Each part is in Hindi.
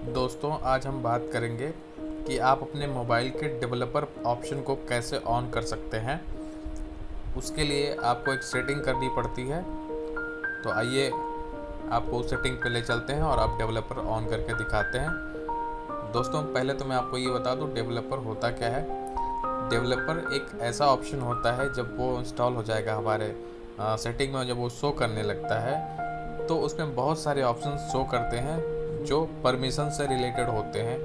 दोस्तों, आज हम बात करेंगे कि आप अपने मोबाइल के डेवलपर ऑप्शन को कैसे ऑन कर सकते हैं। उसके लिए आपको एक सेटिंग करनी पड़ती है। तो आइए आपको उस सेटिंग पे ले चलते हैं और आप डेवलपर ऑन करके दिखाते हैं। दोस्तों, पहले तो मैं आपको ये बता दूं डेवलपर होता क्या है। डेवलपर एक ऐसा ऑप्शन होता है, जब वो इंस्टॉल हो जाएगा हमारे सेटिंग में, जब वो शो करने लगता है तो उसमें बहुत सारे ऑप्शन शो करते हैं जो परमिशन से रिलेटेड होते हैं।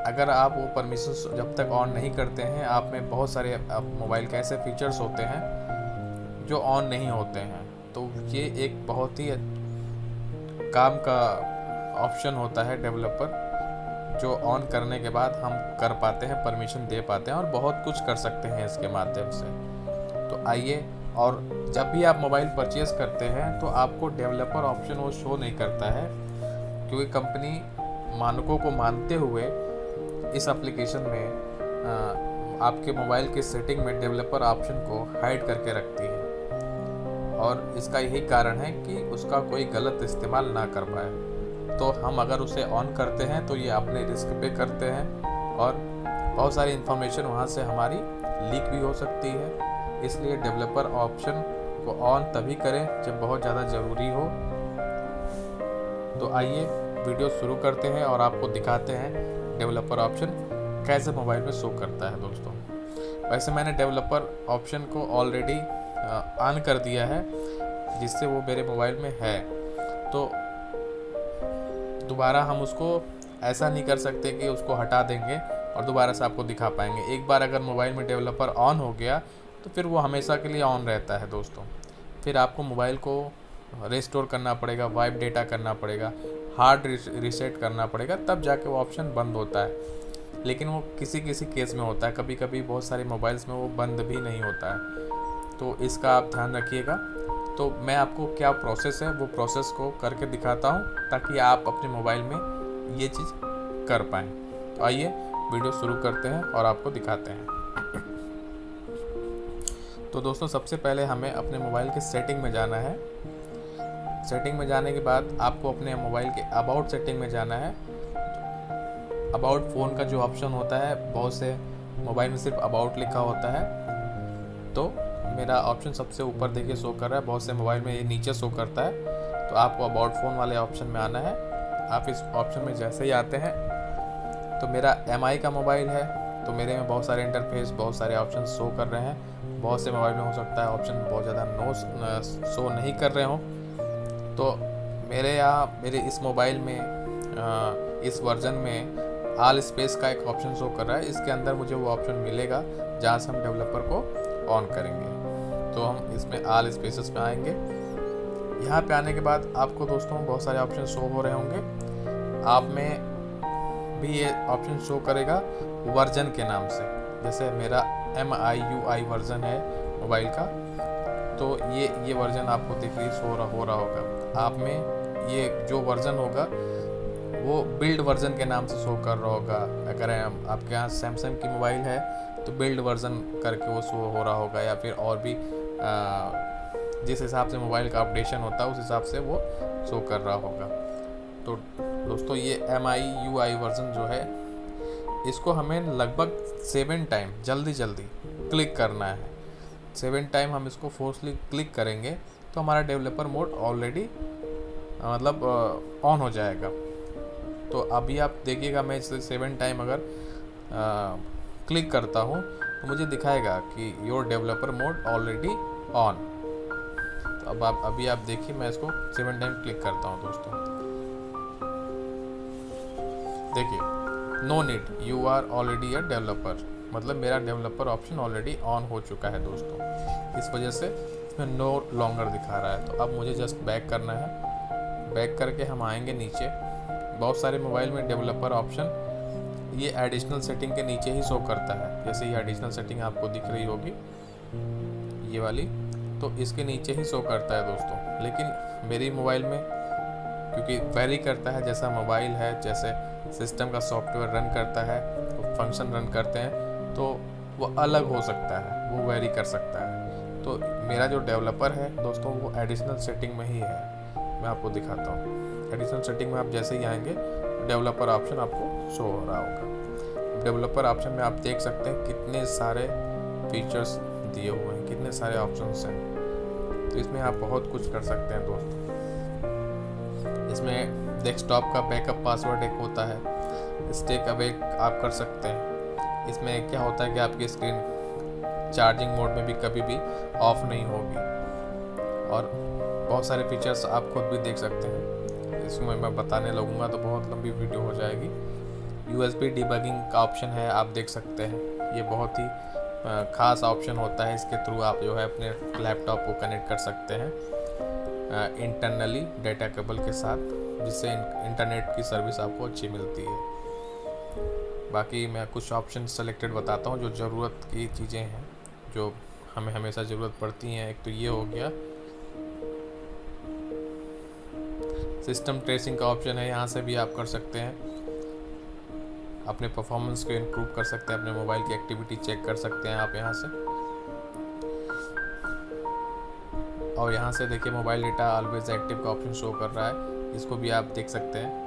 अगर आप वो परमिशन जब तक ऑन नहीं करते हैं, आप में बहुत सारे मोबाइल के ऐसे फीचर्स होते हैं जो ऑन नहीं होते हैं। तो ये एक बहुत ही काम का ऑप्शन होता है डेवलपर, जो ऑन करने के बाद हम कर पाते हैं, परमिशन दे पाते हैं और बहुत कुछ कर सकते हैं इसके माध्यम से। तो आइए, और जब भी आप मोबाइल परचेज़ करते हैं तो आपको डेवलपर ऑप्शन वो शो नहीं करता है, क्योंकि कंपनी मानकों को मानते हुए इस एप्लीकेशन में आपके मोबाइल के सेटिंग में डेवलपर ऑप्शन को हाइड करके रखती है। और इसका यही कारण है कि उसका कोई गलत इस्तेमाल ना कर पाए। तो हम अगर उसे ऑन करते हैं तो ये अपने रिस्क पे करते हैं और बहुत सारी इन्फॉर्मेशन वहाँ से हमारी लीक भी हो सकती है। इसलिए डेवलपर ऑप्शन को ऑन तभी करें जब बहुत ज़्यादा ज़रूरी हो। तो आइए वीडियो शुरू करते हैं और आपको दिखाते हैं डेवलपर ऑप्शन कैसे मोबाइल में शो करता है। दोस्तों, वैसे मैंने डेवलपर ऑप्शन को ऑलरेडी ऑन कर दिया है, जिससे वो मेरे मोबाइल में है। तो दोबारा हम उसको ऐसा नहीं कर सकते कि उसको हटा देंगे और दोबारा से आपको दिखा पाएंगे। एक बार अगर मोबाइल में डेवलपर ऑन हो गया तो फिर वो हमेशा के लिए ऑन रहता है। दोस्तों, फिर आपको मोबाइल को रिस्टोर करना पड़ेगा, वाइप डेटा करना पड़ेगा, हार्ड रीसेट करना पड़ेगा, तब जाके वो ऑप्शन बंद होता है। लेकिन वो किसी किसी केस में होता है, कभी कभी बहुत सारे मोबाइल्स में वो बंद भी नहीं होता है। तो इसका आप ध्यान रखिएगा। तो मैं आपको क्या प्रोसेस है वो प्रोसेस को करके दिखाता हूँ, ताकि आप अपने मोबाइल में ये चीज़ कर पाएँ। तो आइए वीडियो शुरू करते हैं और आपको दिखाते हैं। तो दोस्तों, सबसे पहले हमें अपने मोबाइल के सेटिंग में जाना है। सेटिंग में जाने के बाद आपको अपने मोबाइल के अबाउट सेटिंग में जाना है। अबाउट फ़ोन का जो ऑप्शन होता है, बहुत से मोबाइल में सिर्फ अबाउट लिखा होता है। तो मेरा ऑप्शन सबसे ऊपर देखिए शो कर रहा है, बहुत से मोबाइल में ये नीचे शो करता है। तो आपको अबाउट फ़ोन वाले ऑप्शन में आना है। आप इस ऑप्शन में जैसे ही आते हैं, तो मेरा MI का मोबाइल है, तो मेरे में बहुत सारे इंटरफेस, बहुत सारे ऑप्शन शो कर रहे हैं। बहुत से मोबाइल में हो सकता है ऑप्शन बहुत ज़्यादा शो नहीं कर रहे हों। तो मेरे इस मोबाइल में इस वर्जन में ऑल स्पेस का एक ऑप्शन शो कर रहा है। इसके अंदर मुझे वो ऑप्शन मिलेगा जहाँ से हम डेवलपर को ऑन करेंगे। तो हम इसमें ऑल स्पेसेस में आएंगे। यहाँ पे आने के बाद आपको दोस्तों बहुत सारे ऑप्शन शो हो रहे होंगे। आप में भी ये ऑप्शन शो करेगा वर्जन के नाम से। जैसे मेरा MIUI वर्जन है मोबाइल का, तो ये वर्जन आपको दिख रही शो हो रहा होगा। आप में ये जो वर्जन होगा वो बिल्ड वर्जन के नाम से शो कर रहा होगा। अगर आपके यहाँ सैमसंग की मोबाइल है तो बिल्ड वर्जन करके वो शो हो रहा होगा, या फिर और भी जिस हिसाब से मोबाइल का अपडेशन होता है उस हिसाब से वो शो कर रहा होगा। तो दोस्तों, ये MIUI वर्जन जो है, इसको हमें लगभग 7 टाइम जल्दी क्लिक करना है। 7 टाइम हम इसको फोर्सली क्लिक करेंगे तो हमारा डेवलपर मोड ऑलरेडी मतलब ऑन हो जाएगा। तो अभी आप देखिएगा, मैं इसे 7 टाइम अगर क्लिक करता हूँ तो मुझे दिखाएगा कि your developer mode already on. तो अब अभी आप देखिए, मैं इसको 7 टाइम क्लिक करता हूँ। दोस्तों देखिए, no need, you are already a developer, मतलब मेरा डेवलपर ऑप्शन ऑलरेडी ऑन हो चुका है। दोस्तों, इस वजह से इसमें नो लॉन्गर दिखा रहा है। तो अब मुझे जस्ट बैक करना है। बैक करके हम आएंगे नीचे। बहुत सारे मोबाइल में डेवलपर ऑप्शन ये एडिशनल सेटिंग के नीचे ही शो करता है। जैसे ये एडिशनल सेटिंग आपको दिख रही होगी, ये वाली, तो इसके नीचे ही शो करता है दोस्तों। लेकिन मेरी मोबाइल में क्योंकि वेरी करता है, जैसा मोबाइल है, जैसे सिस्टम का सॉफ्टवेयर रन करता है, तो फंक्शन रन करते हैं, तो वो अलग हो सकता है, वो वेरी कर सकता है। तो मेरा जो डेवलपर है दोस्तों, वो एडिशनल सेटिंग में ही है। मैं आपको दिखाता हूँ। एडिशनल सेटिंग में आप जैसे ही आएंगे डेवलपर ऑप्शन आपको शो हो रहा होगा। डेवलपर ऑप्शन में आप देख सकते हैं कितने सारे फीचर्स दिए हुए हैं, कितने सारे ऑप्शंस हैं। तो इसमें आप बहुत कुछ कर सकते हैं दोस्तों। इसमें डेस्कटॉप का बैकअप पासवर्ड एक होता है, स्टेक अवे आप कर सकते हैं। इसमें क्या होता है कि आपकी स्क्रीन चार्जिंग मोड में भी कभी भी ऑफ नहीं होगी, और बहुत सारे फीचर्स आप खुद भी देख सकते हैं। इसमें मैं बताने लगूंगा तो बहुत लंबी वीडियो हो जाएगी। USB डिबगिंग का ऑप्शन है, आप देख सकते हैं। ये बहुत ही ख़ास ऑप्शन होता है। इसके थ्रू आप जो है अपने लैपटॉप को कनेक्ट कर सकते हैं इंटरनली डाटा केबल के साथ, जिससे इंटरनेट की सर्विस आपको अच्छी मिलती है। बाकी मैं कुछ ऑप्शन सेलेक्टेड बताता हूँ जो ज़रूरत की चीज़ें हैं, जो हमें हमेशा ज़रूरत पड़ती हैं। एक तो ये हो गया, सिस्टम ट्रेसिंग का ऑप्शन है, यहाँ से भी आप कर सकते हैं। अपने परफॉर्मेंस को इम्प्रूव कर सकते हैं, अपने मोबाइल की एक्टिविटी चेक कर सकते हैं आप यहाँ से। और यहाँ से देखिए मोबाइल डेटा ऑलवेज एक्टिव का ऑप्शन शो कर रहा है, इसको भी आप देख सकते हैं।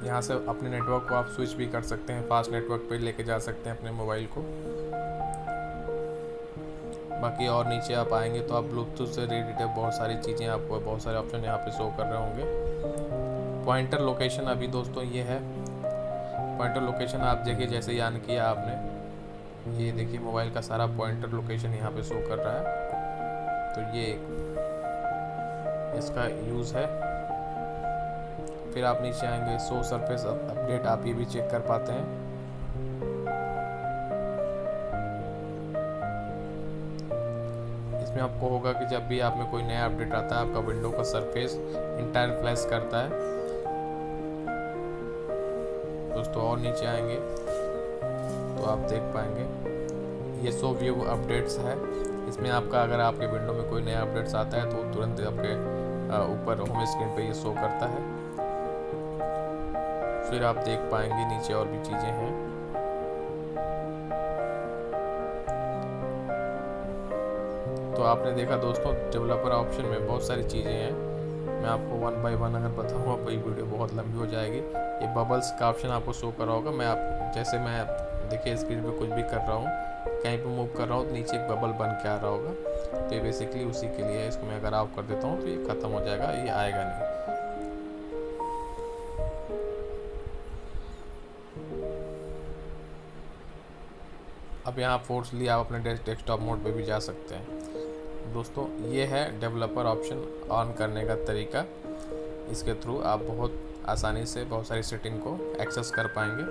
यहाँ से अपने नेटवर्क को आप स्विच भी कर सकते हैं, फास्ट नेटवर्क पे लेके जा सकते हैं अपने मोबाइल को। बाकी और नीचे आप आएंगे तो आप ब्लूटूथ से रिलेटेड बहुत सारी चीज़ें, आपको बहुत सारे ऑप्शन यहाँ पे शो कर रहे होंगे। पॉइंटर लोकेशन अभी दोस्तों ये है, पॉइंटर लोकेशन आप देखिए जैसे ही ऑन किया आपने, ये देखिए मोबाइल का सारा पॉइंटर लोकेशन यहाँ पे शो कर रहा है। तो ये इसका यूज़ है। फिर आप नीचे आएंगे, शो सरफेस अपडेट, आप ये भी चेक कर पाते हैं। इसमें आपको होगा कि जब भी आप में कोई नया अपडेट आता है, आपका विंडो का सरफेस इंटायर फ्लैश करता है दोस्तों। और नीचे आएंगे तो आप देख पाएंगे ये शो व्यू अपडेट्स है। इसमें आपका अगर आपके विंडो में कोई नया अपडेट्स आता है तो तुरंत आपके ऊपर होम स्क्रीन पे ये शो करता है। फिर आप देख पाएंगे नीचे और भी चीज़ें हैं। तो आपने देखा दोस्तों डेवलपर ऑप्शन में बहुत सारी चीज़ें हैं। मैं आपको वन बाय वन अगर बताऊँगा तो ये वीडियो बहुत लंबी हो जाएगी। ये बबल्स का ऑप्शन आपको शो कर रहा होगा। मैं देखिए स्क्रीन पे कुछ भी कर रहा हूँ, कहीं पे मूव कर रहा हूँ तो नीचे एक बबल बन के आ रहा होगा। तो ये बेसिकली उसी के लिए है। इसको मैं अगर ऑफ कर देता हूँ तो ये ख़त्म हो जाएगा, ये आएगा नहीं। अब यहाँ फोर्सली आप अपने डेस्कटॉप मोड पे भी जा सकते हैं दोस्तों। ये है डेवलपर ऑप्शन ऑन करने का तरीका। इसके थ्रू आप बहुत आसानी से बहुत सारी सेटिंग को एक्सेस कर पाएंगे।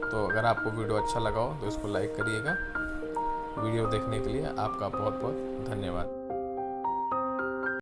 तो अगर आपको वीडियो अच्छा लगा हो तो इसको लाइक करिएगा। वीडियो देखने के लिए आपका बहुत बहुत धन्यवाद।